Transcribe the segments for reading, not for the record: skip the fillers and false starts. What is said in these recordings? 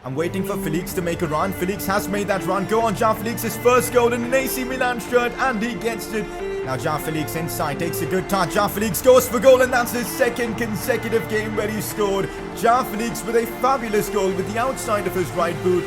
I'm waiting for Felix to make a run. Felix has made that run. Go on, Felix, his first goal in an AC Milan shirt, and he gets it. Now Felix inside, takes a good touch. Felix goes for goal, and that's his second consecutive game where he scored. Felix with a fabulous goal with the outside of his right boot.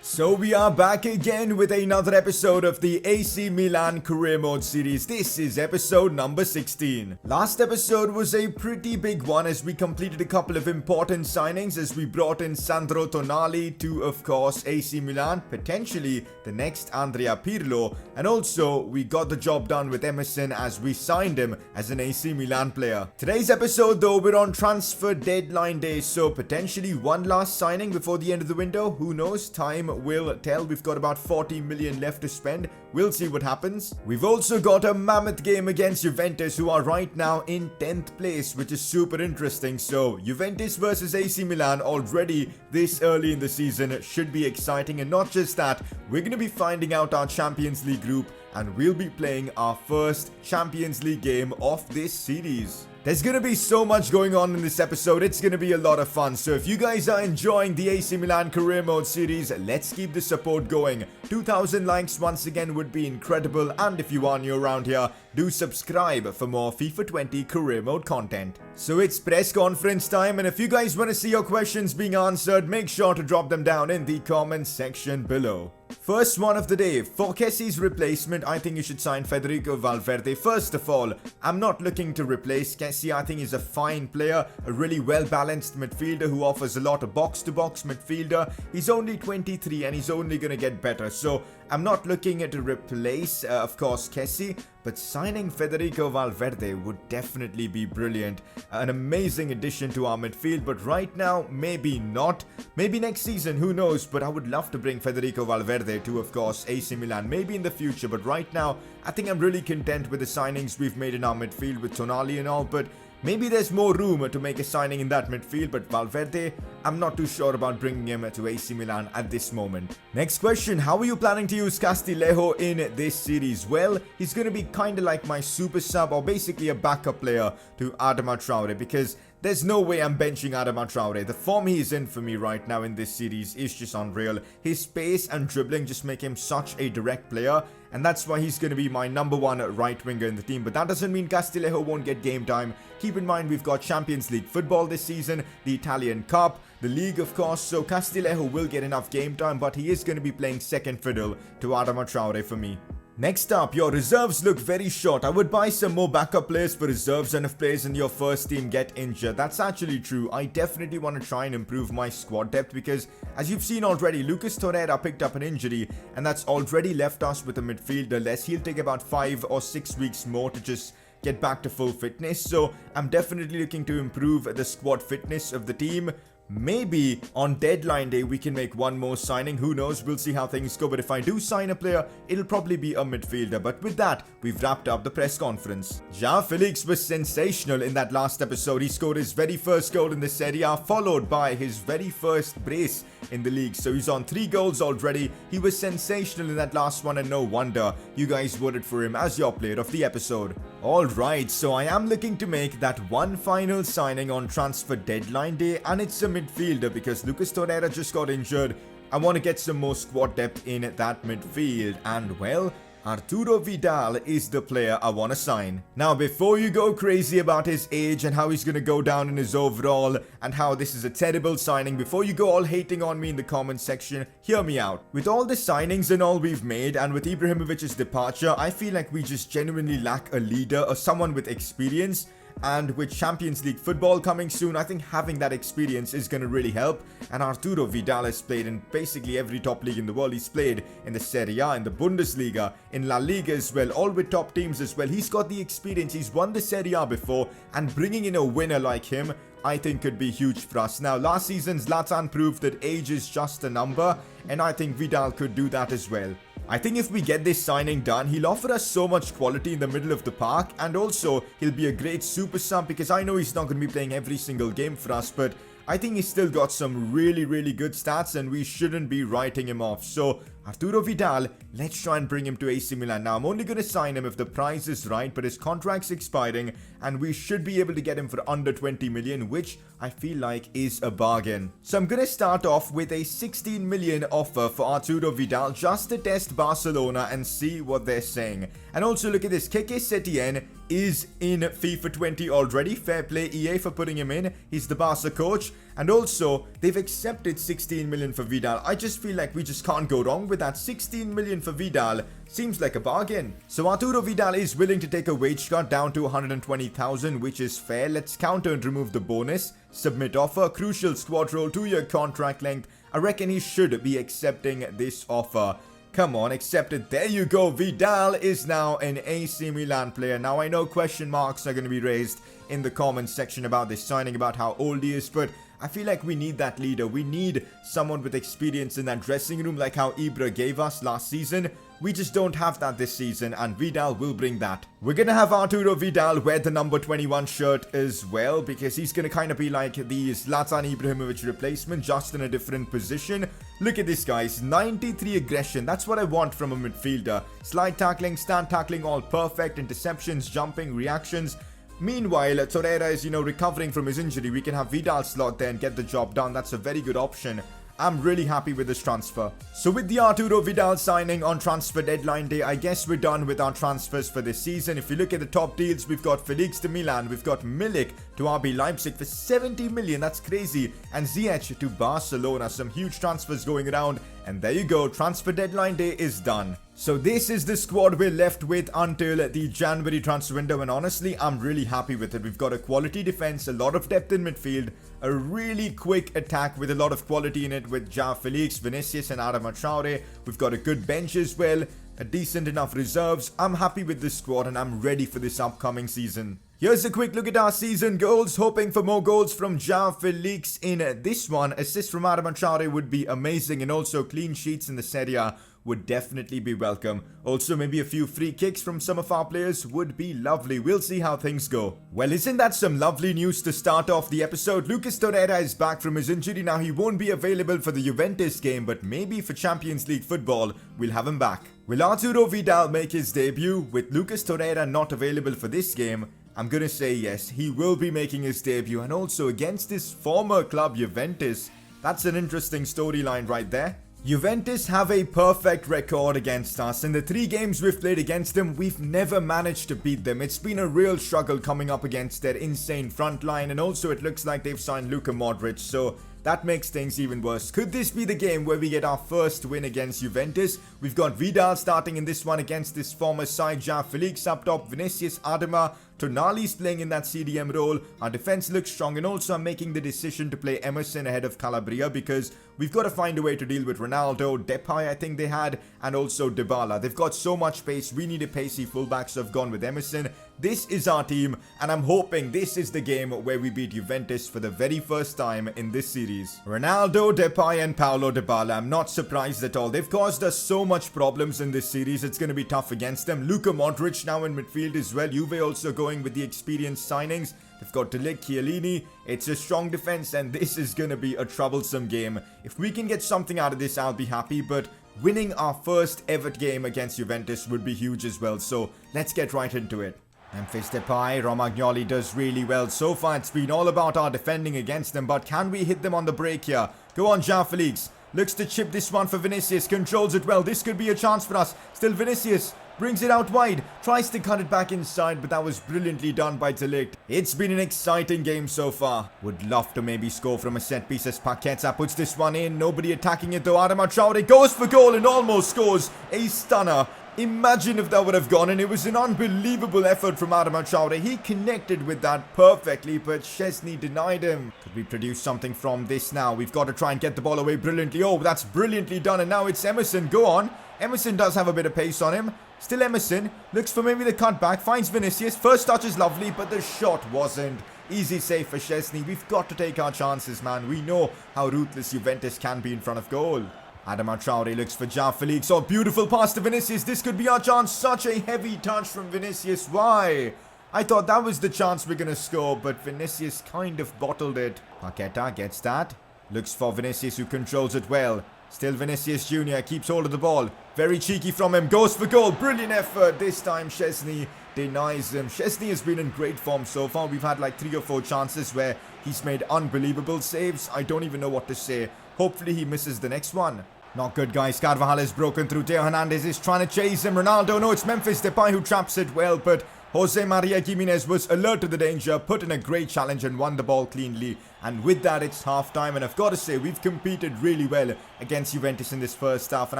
So we are back again with another episode of the AC Milan Career Mode series. This is episode number 16. Last episode was a pretty big one as we completed a couple of important signings as we brought in Sandro Tonali to, of course, AC Milan, potentially the next Andrea Pirlo, and also we got the job done with Emerson as we signed him as an AC Milan player. Today's episode though, we're on transfer deadline day, so potentially one last signing before the end of the window. Who knows? Time will tell. We've got about 40 million left to spend. We'll see what happens. We've also got a mammoth game against Juventus, who are right now in 10th place, which is super interesting. So Juventus versus AC Milan already this early in the season should be exciting. And not just that, we're going to be finding out our Champions League group, and we'll be playing our first Champions League game of this series. There's going to be so much going on in this episode. It's going to be a lot of fun. So if you guys are enjoying the AC Milan Career Mode series, let's keep the support going. 2,000 likes once again would be incredible. And if you are new around here, do subscribe for more FIFA 20 Career Mode content. So it's press conference time, and if you guys want to see your questions being answered, make sure to drop them down in the comment section below. First one of the day, for Kessi's replacement, I think you should sign Federico Valverde. First of all, I'm not looking to replace Kessi. I think he's a fine player, a really well-balanced midfielder who offers a lot of box-to-box midfielder. He's only 23 and he's only going to get better. So I'm not looking to replace, of course, Kessi, but signing Federico Valverde would definitely be brilliant. An amazing addition to our midfield, but right now, maybe not. Maybe next season, who knows, but I would love to bring Federico Valverde to, of course, AC Milan, maybe in the future, but right now, I think I'm really content with the signings we've made in our midfield with Tonali and all, but maybe there's more room to make a signing in that midfield, but Valverde, I'm not too sure about bringing him to AC Milan at this moment. Next question, how are you planning to use Castillejo in this series? Well, he's going to be kind of like my super sub, or basically a backup player to Adama Traore, because there's no way I'm benching Adama Traore. The form he's in for me right now in this series is just unreal. His pace and dribbling just make him such a direct player, and that's why he's going to be my number one right winger in the team. But that doesn't mean Castillejo won't get game time. Keep in mind we've got Champions League football this season, the Italian Cup, the league of course, so Castillejo will get enough game time, but he is going to be playing second fiddle to Adama Traore for me. Next up, your reserves look very short. I would buy some more backup players for reserves, and if players in your first team get injured, that's actually true. I definitely want to try and improve my squad depth because, as you've seen already, Lucas Torreira picked up an injury, and that's already left us with a midfielder less. He'll take about 5 or 6 weeks more to just get back to full fitness, so I'm definitely looking to improve the squad fitness of the team. Maybe on deadline day we can make one more signing, who knows, we'll see how things go, but if I do sign a player, it'll probably be a midfielder. But with that, we've wrapped up the press conference. João Felix was sensational in that last episode. He scored his very first goal in the Serie A, followed by his very first brace in the league, so he's on 3 goals already. He was sensational in that last one, and no wonder you guys voted for him as your player of the episode. Alright, so I am looking to make that one final signing on transfer deadline day, and it's a midfielder because Lucas Torreira just got injured. I want to get some more squad depth in that midfield, and well, Arturo Vidal is the player I want to sign. Now, before you go crazy about his age and how he's going to go down in his overall and how this is a terrible signing, before you go all hating on me in the comment section, hear me out. With all the signings and all we've made, and with Ibrahimovic's departure, I feel like we just genuinely lack a leader or someone with experience. And with Champions League football coming soon, I think having that experience is going to really help. And Arturo Vidal has played in basically every top league in the world. He's played in the Serie A, in the Bundesliga, in La Liga as well, all with top teams as well. He's got the experience. He's won the Serie A before, and bringing in a winner like him, I think could be huge for us. Now, last season, Zlatan proved that age is just a number, and I think Vidal could do that as well. I think if we get this signing done, he'll offer us so much quality in the middle of the park, and also he'll be a great super sub because I know he's not going to be playing every single game for us, but I think he's still got some really good stats and we shouldn't be writing him off. So Arturo Vidal, let's try and bring him to AC Milan. Now, I'm only going to sign him if the price is right, but his contract's expiring and we should be able to get him for under 20 million, which I feel like is a bargain. So I'm going to start off with a 16 million offer for Arturo Vidal just to test Barcelona and see what they're saying. And also look at this, Keke Setien is in FIFA 20 already. Fair play EA for putting him in. He's the Barca coach. And also, they've accepted 16 million for Vidal. I just feel like we just can't go wrong with that. 16 million for Vidal seems like a bargain. So Arturo Vidal is willing to take a wage cut down to 120,000, which is fair. Let's counter and remove the bonus. Submit offer. Crucial squad role. 2-year contract length. I reckon he should be accepting this offer. Come on, accept it. There you go. Vidal is now an AC Milan player. Now, I know question marks are going to be raised in the comments section about this signing, about how old he is, but I feel like we need that leader. We need someone with experience in that dressing room like how Ibra gave us last season. We just don't have that this season, and Vidal will bring that. We're going to have Arturo Vidal wear the number 21 shirt as well, because he's going to kind of be like the Zlatan Ibrahimovic replacement, just in a different position. Look at this, guys. 93 aggression. That's what I want from a midfielder. Slide tackling, stand tackling, all perfect. Interceptions, jumping, reactions. Meanwhile, Torreira is, recovering from his injury. We can have Vidal slot there and get the job done. That's a very good option. I'm really happy with this transfer. So with the Arturo Vidal signing on transfer deadline day, I guess we're done with our transfers for this season. If you look at the top deals, we've got Felix to Milan, we've got Milik to RB Leipzig for 70 million, that's crazy, and Ziyech to Barcelona. Some huge transfers going around, and there you go, transfer deadline day is done. So this is the squad we're left with until the January transfer window, and honestly, I'm really happy with it. We've got a quality defense, a lot of depth in midfield, a really quick attack with a lot of quality in it with João Felix, Vinicius and Aroma Traore. We've got a good bench as well, a decent enough reserves. I'm happy with this squad and I'm ready for this upcoming season. Here's a quick look at our season goals. Hoping for more goals from João Felix in this one. Assist from Aroma Traore would be amazing, and also clean sheets in the Serie A would definitely be welcome. Also, maybe a few free kicks from some of our players would be lovely. We'll see how things go. Well, isn't that some lovely news to start off the episode? Lucas Torreira is back from his injury. Now, he won't be available for the Juventus game, but maybe for Champions League football, we'll have him back. Will Arturo Vidal make his debut? With Lucas Torreira not available for this game, I'm gonna say yes, he will be making his debut, and also against his former club Juventus. That's an interesting storyline right there. Juventus have a perfect record against us. In the 3 games we've played against them, we've never managed to beat them. It's been a real struggle coming up against their insane front line, and also it looks like they've signed Luka Modric, so that makes things even worse. Could this be the game where we get our first win against Juventus? We've got Vidal starting in this one against this former side. João Felix up top, Vinicius, Aroma, Tonali's playing in that CDM role. Our defense looks strong, and also I'm making the decision to play Emerson ahead of Calabria because we've got to find a way to deal with Ronaldo, Depay I think they had, and also Dybala. They've got so much pace. We need a pacey fullback, so I've gone with Emerson. This is our team, and I'm hoping this is the game where we beat Juventus for the very first time in this series. Ronaldo, Depay, and Paulo Dybala. I'm not surprised at all. They've caused us so much problems in this series. It's going to be tough against them. Luka Modric now in midfield as well. Juve also going with the experienced signings. They've got De Ligt, Chiellini. It's a strong defense, and this is going to be a troublesome game. If we can get something out of this, I'll be happy, but winning our first ever game against Juventus would be huge as well, so let's get right into it. Memphis Depay, Romagnoli does really well. So far, it's been all about our defending against them, but can we hit them on the break here? Go on, João Felix. Looks to chip this one for Vinicius. Controls it well. This could be a chance for us. Still Vinicius. Brings it out wide. Tries to cut it back inside, but that was brilliantly done by De Ligt. It's been an exciting game so far. Would love to maybe score from a set piece as Paqueta puts this one in. Nobody attacking it though. Aroma Traore goes for goal and almost scores a stunner. Imagine if that would have gone in. It was an unbelievable effort from Aroma Traore. He connected with that perfectly, but Szczesny denied him. Could we produce something from this now? We've got to try and get the ball away brilliantly. Oh, that's brilliantly done. And now it's Emerson. Go on. Emerson does have a bit of pace on him. Still Emerson. Looks for maybe the cutback. Finds Vinicius. First touch is lovely, but the shot wasn't. Easy save for Szczesny. We've got to take our chances, man. We know how ruthless Juventus can be in front of goal. Aroma Traore looks for João Felix. Oh, beautiful pass to Vinicius. This could be our chance. Such a heavy touch from Vinicius. Why? I thought that was the chance we're gonna score, but Vinicius kind of bottled it. Paqueta gets that. Looks for Vinicius, who controls it well. Still Vinicius Jr. keeps hold of the ball. Very cheeky from him. Goes for goal. Brilliant effort. This time Szczesny denies him. Szczesny has been in great form so far. We've had like 3 or 4 chances where he's made unbelievable saves. I don't even know what to say. Hopefully he misses the next one. Not good, guys. Carvajal is broken through. Teo Hernandez is trying to chase him. Ronaldo. No, it's Memphis Depay who traps it well, but Jose Maria Gimenez was alert to the danger, put in a great challenge and won the ball cleanly. And with that, it's half-time, and I've got to say, we've competed really well against Juventus in this first half, and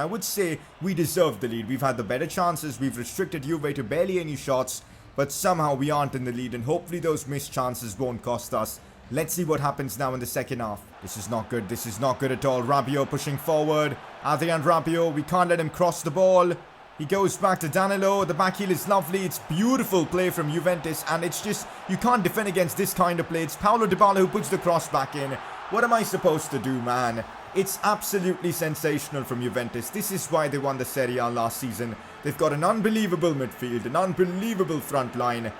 I would say we deserved the lead. We've had the better chances, we've restricted Juve to barely any shots, but somehow we aren't in the lead, and hopefully those missed chances won't cost us. Let's see what happens now in the second half. This is not good, this is not good at all. Rabiot pushing forward. Adrian Rabiot, we can't let him cross the ball. He goes back to Danilo. The back heel is lovely. It's beautiful play from Juventus. And it's just, you can't defend against this kind of play. It's Paulo Dybala who puts the cross back in. What am I supposed to do, man? It's absolutely sensational from Juventus. This is why they won the Serie A last season. They've got an unbelievable midfield, an unbelievable front line.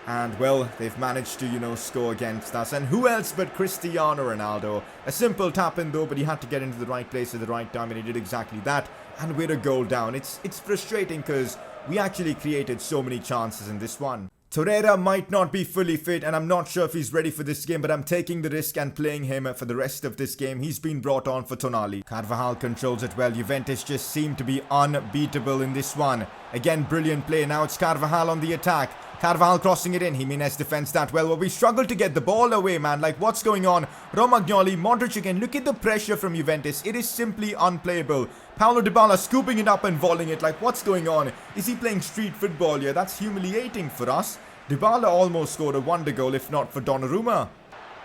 And, well, they've managed to, score against us. And who else but Cristiano Ronaldo? A simple tap-in, though, but he had to get into the right place at the right time, and he did exactly that. And we're a goal down. It's frustrating because we actually created so many chances in this one. Torreira might not be fully fit, and I'm not sure if he's ready for this game, but I'm taking the risk and playing him for the rest of this game. He's been brought on for Tonali. Carvajal controls it well. Juventus just seem to be unbeatable in this one. Again, brilliant play. Now it's Carvajal on the attack. Carvajal crossing it in. Jimenez defends that well. But we struggle to get the ball away, man. Like, what's going on? Romagnoli, Modric again. Look at the pressure from Juventus. It is simply unplayable. Paulo Dybala scooping it up and volleying it. Like, what's going on? Is he playing street football here? That's humiliating for us. Dybala almost scored a wonder goal if not for Donnarumma.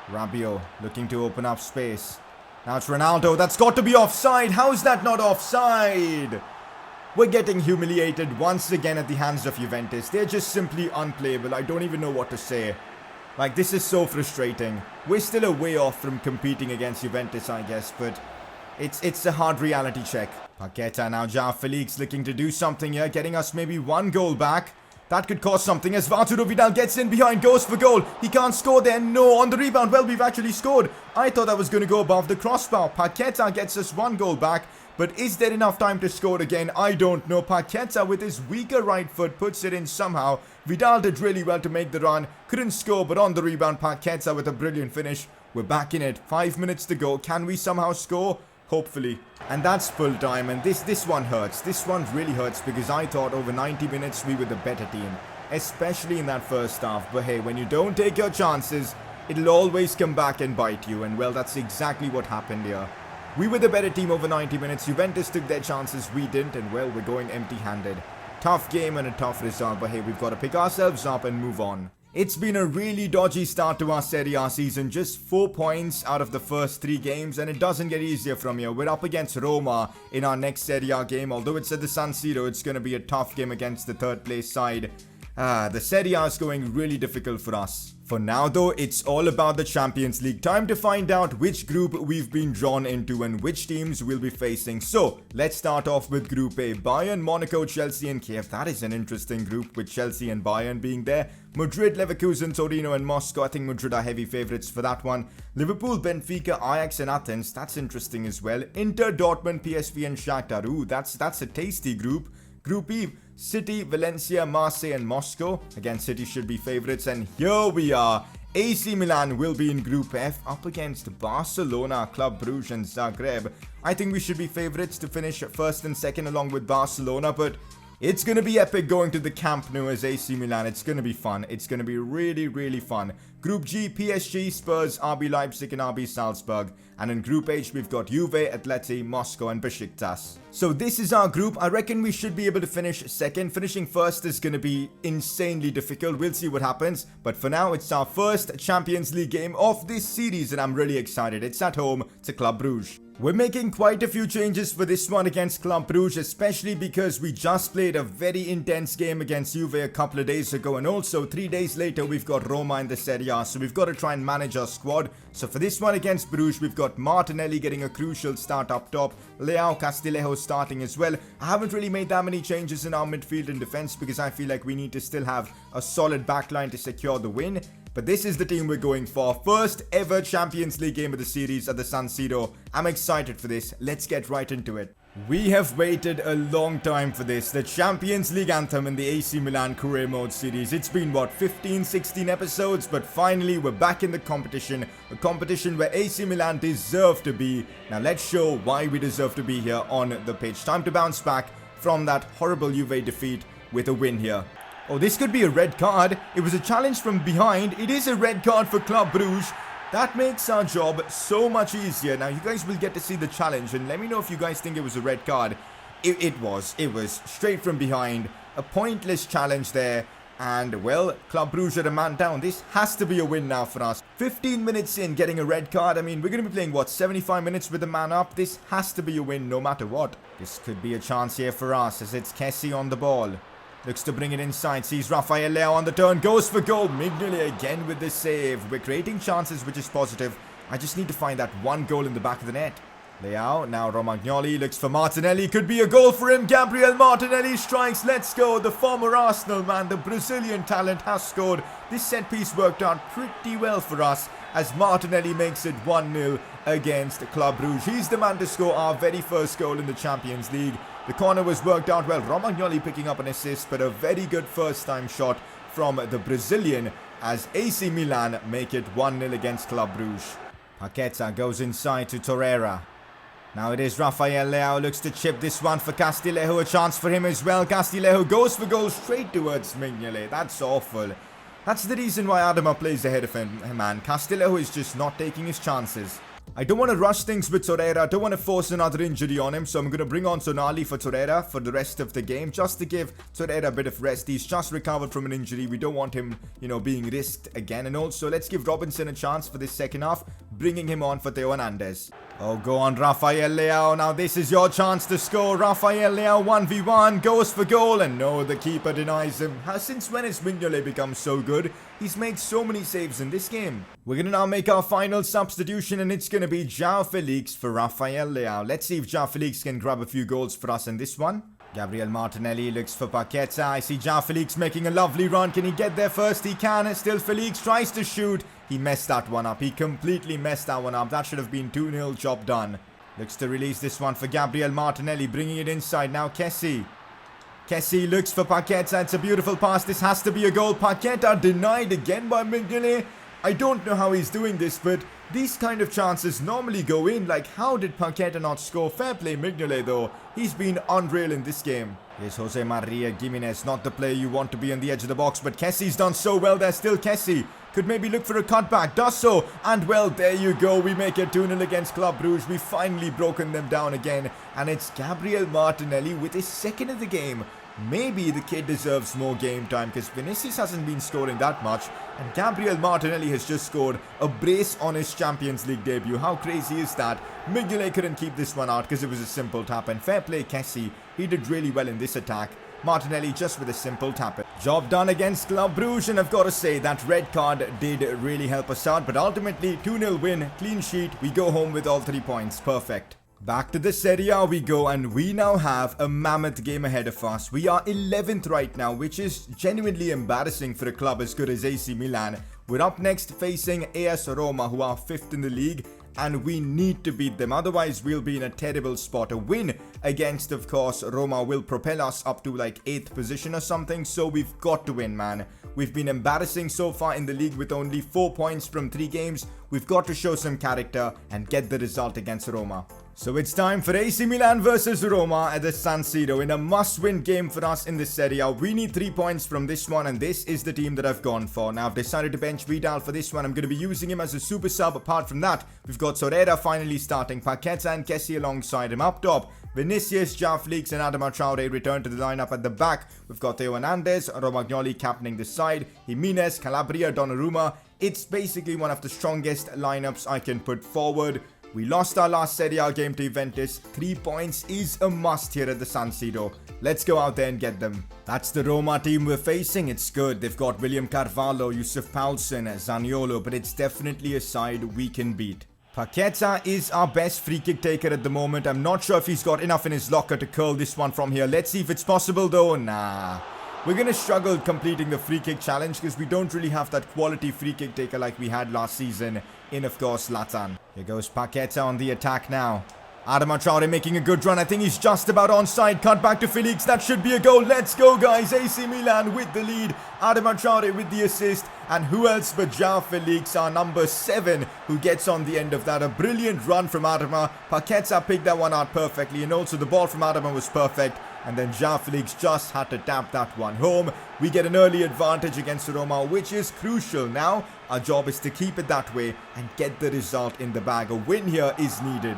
Rabiot looking to open up space. Now it's Ronaldo. That's got to be offside. How is that not offside? We're getting humiliated once again at the hands of Juventus. They're just simply unplayable. I don't even know what to say. Like, this is so frustrating. We're still a way off from competing against Juventus, I guess, but it's a hard reality check. Paqueta now, João Felix looking to do something here, getting us maybe 1 goal back. That could cause something as Arturo Vidal gets in behind, goes for goal. He can't score there. No, on the rebound. Well, we've actually scored. I thought that was going to go above the crossbar. Paqueta gets us 1 goal back. But is there enough time to score again? I don't know. Paqueta with his weaker right foot puts it in somehow. Vidal did really well to make the run. Couldn't score, but on the rebound, Paqueta with a brilliant finish. We're back in it. 5 minutes to go. Can we somehow score? Hopefully. And that's full time, and this one hurts. This one really hurts because I thought over 90 minutes we were the better team, especially in that first half. But hey, when you don't take your chances, it'll always come back and bite you, and well, that's exactly what happened here. We were the better team over 90 minutes. Juventus took their chances, we didn't, and well, we're going empty-handed. Tough game and a tough result, but hey, we've got to pick ourselves up and move on. It's been a really dodgy start to our Serie A season, just 4 points out of the first 3 games, and it doesn't get easier from here. We're up against Roma in our next Serie A game, although it's at the San Siro, it's going to be a tough game against the 3rd place side. The Serie A is going really difficult for us. For now though, it's all about the Champions League. Time to find out which group we've been drawn into and which teams we'll be facing. So, let's start off with Group A. Bayern, Monaco, Chelsea and Kiev. That is an interesting group with Chelsea and Bayern being there. Madrid, Leverkusen, Torino and Moscow. I think Madrid are heavy favourites for that one. Liverpool, Benfica, Ajax and Athens. That's interesting as well. Inter, Dortmund, PSV and Shakhtar. Ooh, that's a tasty group. Group E, City, Valencia, Marseille and Moscow. Again, City should be favourites. And here we are. AC Milan will be in Group F up against Barcelona, Club Brugge and Zagreb. I think we should be favourites to finish 1st and 2nd along with Barcelona. But it's going to be epic going to the Camp Nou as AC Milan. It's going to be fun. It's going to be really, really fun. Group G, PSG, Spurs, RB Leipzig and RB Salzburg. And in Group H, we've got Juve, Atleti, Moscow and Besiktas. So this is our group. I reckon we should be able to finish 2nd. Finishing 1st is going to be insanely difficult. We'll see what happens. But for now, it's our first Champions League game of this series and I'm really excited. It's at home to Club Brugge. We're making quite a few changes for this one against Club Brugge, especially because we just played a very intense game against Juve a couple of days ago, and also 3 days later we've got Roma in the Serie A, so we've got to try and manage our squad. So for this one against Bruges, we've got Martinelli getting a crucial start up top, Leao Castillejo starting as well. I haven't really made that many changes in our midfield and defense because I feel like we need to still have a solid backline to secure the win. But this is the team we're going for. First ever Champions League game of the series at the San Siro. I'm excited for this. Let's get right into it. We have waited a long time for this. The Champions League anthem in the AC Milan career mode series. It's been what, 15, 16 episodes? But finally we're back in the competition. A competition where AC Milan deserve to be. Now let's show why we deserve to be here on the pitch. Time to bounce back from that horrible Juve defeat with a win here. Oh, this could be a red card. It was a challenge from behind. It is a red card for Club Brugge. That makes our job so much easier. Now, you guys will get to see the challenge, and let me know if you guys think it was a red card. It was straight from behind. A pointless challenge there. And, well, Club Brugge are a man down. This has to be a win now for us. 15 minutes in, getting a red card. I mean, we're going to be playing, what, 75 minutes with a man up? This has to be a win no matter what. This could be a chance here for us as it's Kessie on the ball. Looks to bring it inside, sees Rafael Leao on the turn, goes for goal. Mignoli again with the save. We're creating chances, which is positive. I just need to find that one goal in the back of the net. Leao, now Romagnoli, looks for Martinelli, could be a goal for him. Gabrielle Martinelli strikes, let's go. The former Arsenal man, the Brazilian talent has scored. This set piece worked out pretty well for us as Martinelli makes it 1-0 against Club Brugge. He's the man to score our very first goal in the Champions League. The corner was worked out well. Romagnoli picking up an assist, but a very good first-time shot from the Brazilian as AC Milan make it 1-0 against Club Brugge. Paqueta goes inside to Torreira. Now it is Rafael Leao, looks to chip this one for Castillejo, a chance for him as well. Castillejo goes for goal straight towards Mignoli. That's awful. That's the reason why Aroma plays ahead of him, man. Castillejo is just not taking his chances. I don't want to rush things with Torreira. I don't want to force another injury on him. So I'm going to bring on Sonali for Torreira for the rest of the game. Just to give Torreira a bit of rest. He's just recovered from an injury. We don't want him, being risked again. And also, let's give Robinson a chance for this second half. Bringing him on for Theo Hernandez. Oh, go on, Rafael Leao. Now this is your chance to score. Rafael Leao 1v1. Goes for goal. And no, the keeper denies him. Since when has Mignoli become so good? He's made so many saves in this game. We're going to now make our final substitution, and it's going to be João Felix for Rafael Leao. Let's see if João Felix can grab a few goals for us in this one. Gabrielle Martinelli looks for Paqueta. I see João Felix making a lovely run. Can he get there first? He can. Still Felix tries to shoot. He messed that one up. He completely messed that one up. That should have been 2-0, job done. Looks to release this one for Gabrielle Martinelli, bringing it inside. Now Kessie. Kessie looks for Paqueta. It's a beautiful pass. This has to be a goal. Paqueta denied again by Mignoli. I don't know how he's doing this, but these kind of chances normally go in. Like, how did Paqueta not score? Fair play Mignoli though. He's been unreal in this game. Here's Jose Maria Gimenez. Not the player you want to be on the edge of the box, but Kessie's done so well there. Still Kessie. Could maybe look for a cutback. Does so. And well, there you go. We make it 2-0 against Club Brugge. We've finally broken them down again. And it's Gabrielle Martinelli with his second of the game. Maybe the kid deserves more game time because Vinicius hasn't been scoring that much. And Gabrielle Martinelli has just scored a brace on his Champions League debut. How crazy is that? Mignoli couldn't keep this one out because it was a simple tap. And fair play Kessie. He did really well in this attack. Martinelli just with a simple tap. Job done against Club Brugge, and I've got to say that red card did really help us out. But ultimately, 2-0 win, clean sheet. We go home with all 3 points. Perfect. Back to the Serie A we go, and we now have a mammoth game ahead of us. We are 11th right now, which is genuinely embarrassing for a club as good as AC Milan. We're up next facing AS Roma, who are 5th in the league, and we need to beat them. Otherwise, we'll be in a terrible spot. A win against, of course, Roma will propel us up to like 8th position or something, so we've got to win, man. We've been embarrassing so far in the league with only 4 points from 3 games. We've got to show some character and get the result against Roma. So it's time for AC Milan versus Roma at the San Siro in a must-win game for us in the Serie A. We need 3 points from this one, and this is the team that I've gone for. Now, I've decided to bench Vidal for this one. I'm going to be using him as a super sub. Apart from that, we've got Torreira finally starting, Paqueta and Kessie alongside him. Up top, Vinicius, João Felix and Adama Traore return to the lineup. At the back, we've got Theo Hernandez, Romagnoli captaining the side, Jimenez, Calabria, Donnarumma. It's basically one of the strongest lineups I can put forward. We lost our last Serie A game to Juventus. 3 points is a must here at the San Siro. Let's go out there and get them. That's the Roma team we're facing. It's good. They've got William Carvalho, Yusuf Poulsen, Zaniolo, but it's definitely a side we can beat. Paqueta is our best free kick taker at the moment. I'm not sure if he's got enough in his locker to curl this one from here. Let's see if it's possible though. Nah. We're going to struggle completing the free kick challenge because we don't really have that quality free kick taker like we had last season in, of course, Zlatan. Here goes Paqueta on the attack now. Aroma Traore making a good run. I think he's just about onside. Cut back to Felix. That should be a goal. Let's go, guys. AC Milan with the lead. Aroma Traore with the assist. And who else but João Felix, our number 7, who gets on the end of that. A brilliant run from Aroma. Paqueta picked that one out perfectly. And also the ball from Aroma was perfect. And then João Felix just had to tap that one home. We get an early advantage against Roma, which is crucial. Now, our job is to keep it that way and get the result in the bag. A win here is needed.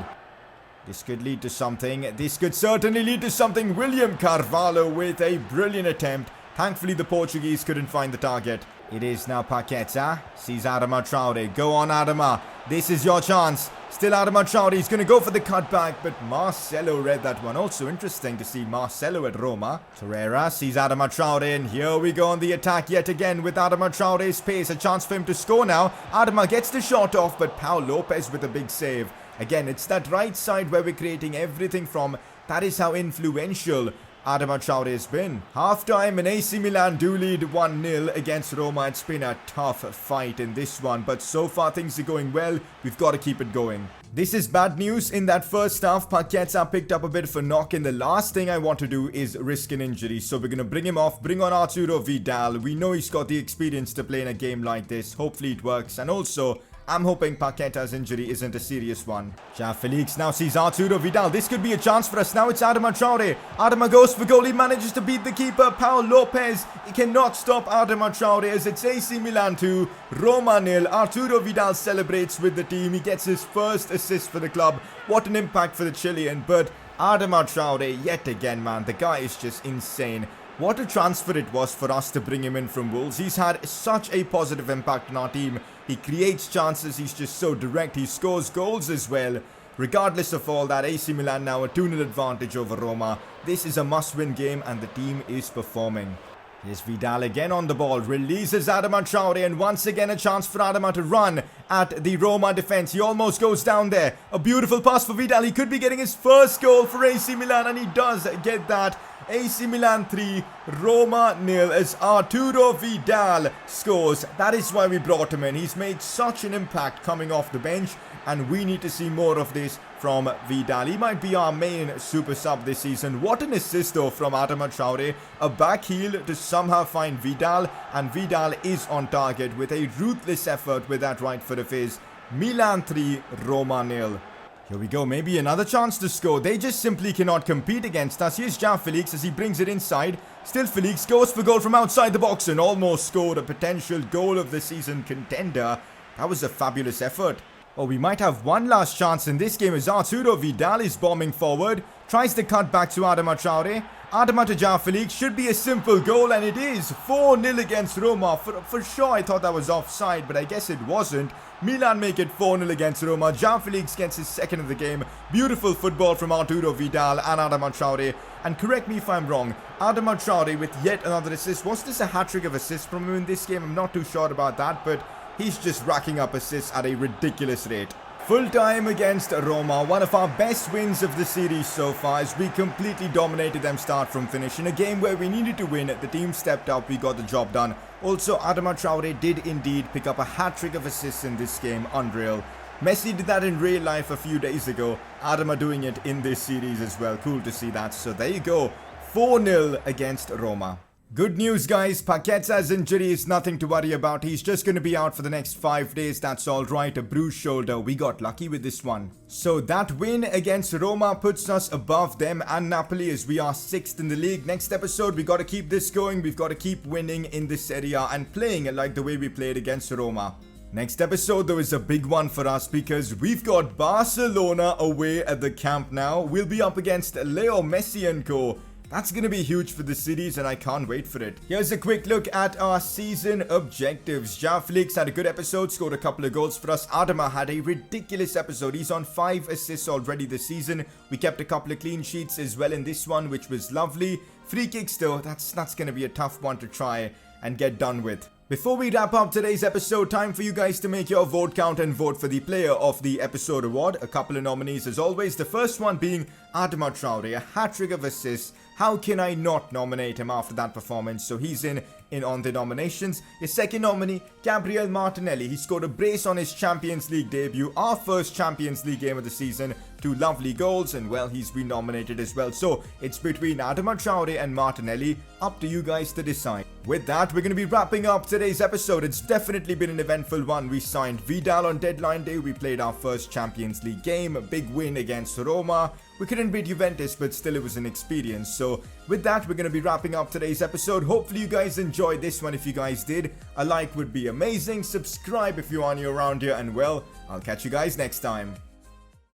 This could lead to something. This could certainly lead to something. William Carvalho with a brilliant attempt. Thankfully, the Portuguese couldn't find the target. It is now Paqueta. Sees Aroma Traore. Go on, Aroma. This is your chance. Still Aroma Traore. He's going to go for the cutback, but Marcelo read that one. Also interesting to see Marcelo at Roma. Torreira sees Aroma Traore, and here we go on the attack yet again with Aroma Traore's pace. A chance for him to score now. Aroma gets the shot off, but Pau Lopez with a big save. Again, it's that right side where we're creating everything from. That is how influential Aroma Traore has been. Half-time and AC Milan do lead 1-0 against Roma. It's been a tough fight in this one, but so far things are going well. We've got to keep it going. This is bad news. In that first half, Paqueta picked up a bit of a knock, and the last thing I want to do is risk an injury. So we're going to bring him off, bring on Arturo Vidal. We know he's got the experience to play in a game like this. Hopefully it works. And also, I'm hoping Paqueta's injury isn't a serious one. João Felix now sees Arturo Vidal. This could be a chance for us. Now it's Aroma Traore. Aroma goes for goal. He manages to beat the keeper, Pau Lopez. He cannot stop Aroma Traore as it's AC Milan 2, Roma 0. Arturo Vidal celebrates with the team. He gets his first assist for the club. What an impact for the Chilean. But Aroma Traore, yet again, man, the guy is just insane. What a transfer it was for us to bring him in from Wolves. He's had such a positive impact on our team. He creates chances. He's just so direct. He scores goals as well. Regardless of all that, AC Milan now a 2-0 advantage over Roma. This is a must-win game and the team is performing. Here's Vidal again on the ball. Releases Aroma Traore, and once again a chance for Aroma to run at the Roma defense. He almost goes down there. A beautiful pass for Vidal. He could be getting his first goal for AC Milan, and he does get that. AC Milan 3, Roma 0 as Arturo Vidal scores. That is why we brought him in. He's made such an impact coming off the bench, and we need to see more of this from Vidal. He might be our main super sub this season. What an assist though from Aroma Traore. A back heel to somehow find Vidal, and Vidal is on target with a ruthless effort with that right foot of his. Milan 3, Roma 0. Here we go, maybe another chance to score. They just simply cannot compete against us. Here's João Felix as he brings it inside. Still Felix goes for goal from outside the box and almost scored a potential goal of the season contender. That was a fabulous effort. Oh, we might have one last chance in this game as Arturo Vidal is bombing forward. Tries to cut back to Aroma Traore. Aroma to João Felix. Should be a simple goal, and it is. 4-0 against Roma. For sure I thought that was offside, but I guess it wasn't. Milan make it 4-0 against Roma. João Felix gets his second of the game. Beautiful football from Arturo Vidal and Aroma Traore. And correct me if I'm wrong, Aroma Traore with yet another assist. Was this a hat-trick of assists from him in this game? I'm not too sure about that, but he's just racking up assists at a ridiculous rate. Full time against Roma, one of our best wins of the series so far as we completely dominated them start from finish. In a game where we needed to win, the team stepped up, we got the job done. Also, Aroma Traore did indeed pick up a hat-trick of assists in this game, unreal. Messi did that in real life a few days ago. Aroma doing it in this series as well, cool to see that. So there you go, 4-0 against Roma. Good news, guys. Paqueta's injury is nothing to worry about. He's just going to be out for the next 5 days. That's all right. A bruised shoulder. We got lucky with this one. So that win against Roma puts us above them and Napoli as we are 6th in the league. Next episode, we got to keep this going. We've got to keep winning in this Serie A and playing like the way we played against Roma. Next episode, though, is a big one for us because we've got Barcelona away at the Camp Nou. We'll be up against Leo Messi and co. That's gonna be huge for the series and I can't wait for it. Here's a quick look at our season objectives. Ja Felix had a good episode, scored a couple of goals for us. Aroma had a ridiculous episode. He's on 5 assists already this season. We kept a couple of clean sheets as well in this one, which was lovely. Free kicks though, that's gonna be a tough one to try and get done with. Before we wrap up today's episode, time for you guys to make your vote count and vote for the Player of the Episode award. A couple of nominees as always. The first one being Adama Traore, a hat-trick of assists. How can I not nominate him after that performance? So he's in on the nominations. His second nominee, Gabrielle Martinelli. He scored a brace on his Champions League debut, our first Champions League game of the season. 2 lovely goals, and well, he's been nominated as well. So it's between Adama Traore and Martinelli. Up to you guys to decide. With that, we're going to be wrapping up today's episode. It's definitely been an eventful one. We signed Vidal on deadline day. We played our first Champions League game. A big win against Aroma. We couldn't beat Juventus, but still it was an experience. So with that, we're going to be wrapping up today's episode. Hopefully you guys enjoyed this one. If you guys did, a like would be amazing. Subscribe if you are new around here, and well, I'll catch you guys next time.